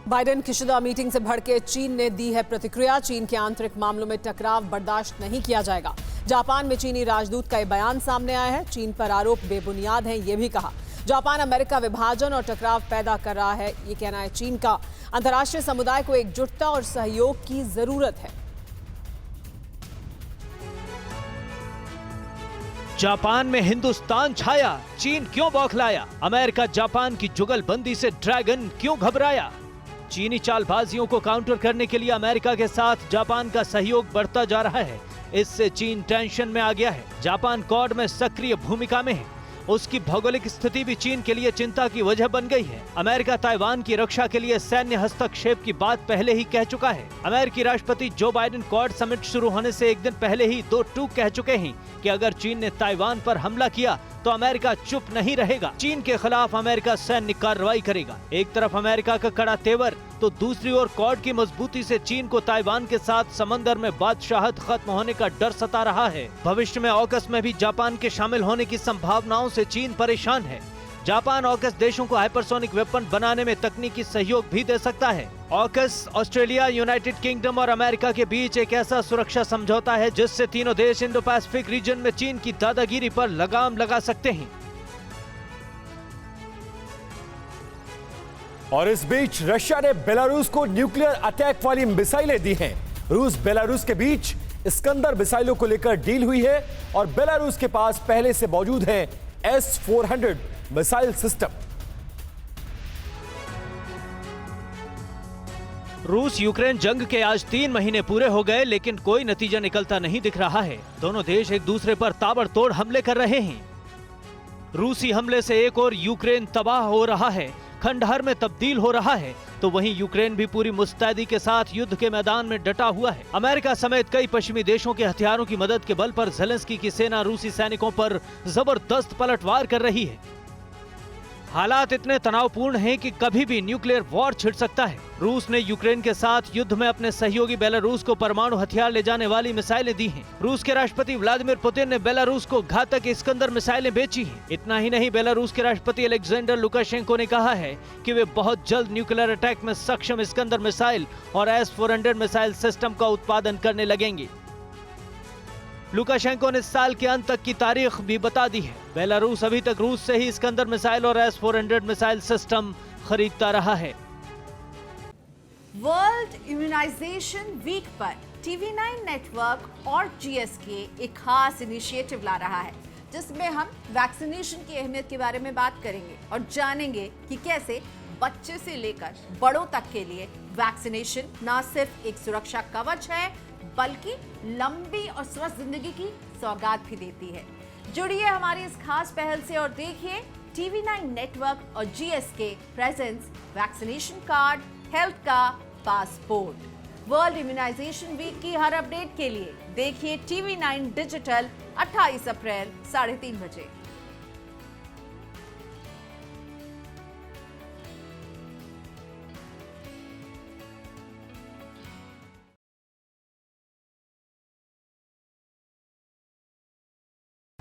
Biden की शुदा meeting से भड़के चीन ने दी है प्रतिक्रिया। चीन के आंतरिक मामलों में टकराव बर्दाश्त नहीं किया जाएगा। जापान में चीनी राजदूत का ये बयान सामने आया है। चीन पर आरोप बेबुनियाद हैं, ये भी कहा। जापान अमेरिका विभाजन और टकराव पैदा कर रहा है, ये कहना है चीन का। अंतर्राष्ट्रीय समुदाय को एकजुटता और सहयोग की जरूरत है। जापान में हिंदुस्तान छाया, चीन क्यों बौखलाया? अमेरिका जापान की जुगलबंदी से ड्रैगन क्यों घबराया? चीनी चालबाजियों को काउंटर करने के लिए अमेरिका के साथ जापान का सहयोग बढ़ता जा रहा है। इससे चीन टेंशन में आ गया है। जापान क्वाड में सक्रिय भूमिका में है। उसकी भौगोलिक स्थिति भी चीन के लिए चिंता की वजह बन गई है। अमेरिका ताइवान की रक्षा के लिए सैन्य हस्तक्षेप की बात पहले ही कह चुका है। अमेरिकी राष्ट्रपति जो बाइडेन क्वाड समिट शुरू होने से एक दिन पहले ही दो टूक कह चुके हैं कि अगर चीन ने ताइवान पर हमला किया तो अमेरिका चुप नहीं रहेगा। चीन के खिलाफ अमेरिका सैन्य कार्रवाई करेगा। एक तरफ अमेरिका का कड़ा तेवर तो दूसरी ओर क्वाड की मजबूती से चीन को ताइवान के साथ समंदर में बादशाहत खत्म होने का डर सता रहा है। भविष्य में ऑकस में भी जापान के शामिल होने की संभावनाओं से चीन परेशान है। जापान ऑकस देशों को हाइपरसोनिक वेपन बनाने में तकनीकी सहयोग भी दे सकता है। ऑकस ऑस्ट्रेलिया, यूनाइटेड किंगडम और अमेरिका के बीच एक ऐसा सुरक्षा समझौता है जिससे तीनों देश इंडो पैसिफिक रीजन में चीन की दादागिरी पर लगाम लगा सकते हैं। और इस बीच रशिया ने बेलारूस को न्यूक्लियर अटैक वाली मिसाइलें दी हैं। रूस बेलारूस के बीच इस्कंदर मिसाइलों को लेकर डील हुई है और बेलारूस के पास पहले से मौजूद है S-400 मिसाइल सिस्टम। रूस यूक्रेन जंग के आज 3 महीने पूरे हो गए, लेकिन कोई नतीजा निकलता नहीं दिख रहा है। दोनों देश एक दूसरे पर ताबड़तोड़ हमले कर रहे हैं। रूसी हमले से एक और यूक्रेन तबाह हो रहा है, खंडहर में तब्दील हो रहा है, तो वहीं यूक्रेन भी पूरी मुस्तैदी के साथ युद्ध के मैदान में डटा हुआ है। अमेरिका समेत कई पश्चिमी देशों के हथियारों की मदद के बल पर ज़ेलेंस्की की सेना रूसी सैनिकों पर जबरदस्त पलटवार कर रही है। हालात इतने तनावपूर्ण हैं कि कभी भी न्यूक्लियर वॉर छिड़ सकता है। रूस ने यूक्रेन के साथ युद्ध में अपने सहयोगी बेलारूस को परमाणु हथियार ले जाने वाली मिसाइलें दी हैं। रूस के राष्ट्रपति व्लादिमीर पुतिन ने बेलारूस को घातक इस्कंदर मिसाइलें बेची हैं। इतना ही नहीं, बेलारूस के राष्ट्रपति अलेक्जेंडर लुकाशेंको ने कहा है कि वे बहुत जल्द न्यूक्लियर अटैक में सक्षम इस्कंदर मिसाइल और S-400 मिसाइल सिस्टम का उत्पादन करने लगेंगे। लुकाशेंको ने साल के अंत तक की तारीख भी बता दी है। बेलारूस अभी तक रूस से ही इस्कंदर मिसाइल और S-400 मिसाइल सिस्टम खरीदता रहा है। वर्ल्ड इम्यूनाइजेशन वीक पर TV9 नेटवर्क और GSK एक खास इनिशिएटिव ला रहा है, जिसमें हम वैक्सीनेशन की अहमियत के बारे में बात करेंगे और जानेंगे कि कैसे बच्चे से लेकर बड़ों तक के लिए वैक्सीनेशन न सिर्फ एक सुरक्षा कवच है, बल्कि लंबी और स्वस्थ जिंदगी की सौगात भी देती है। जुड़िए हमारी इस खास पहल से और देखिए TV9 नेटवर्क और GSK presence vaccination card, health का पासपोर्ट। वर्ल्ड इम्यूनाइजेशन वीक की हर अपडेट के लिए देखिए TV9 डिजिटल 28 अप्रैल 3:30 बजे।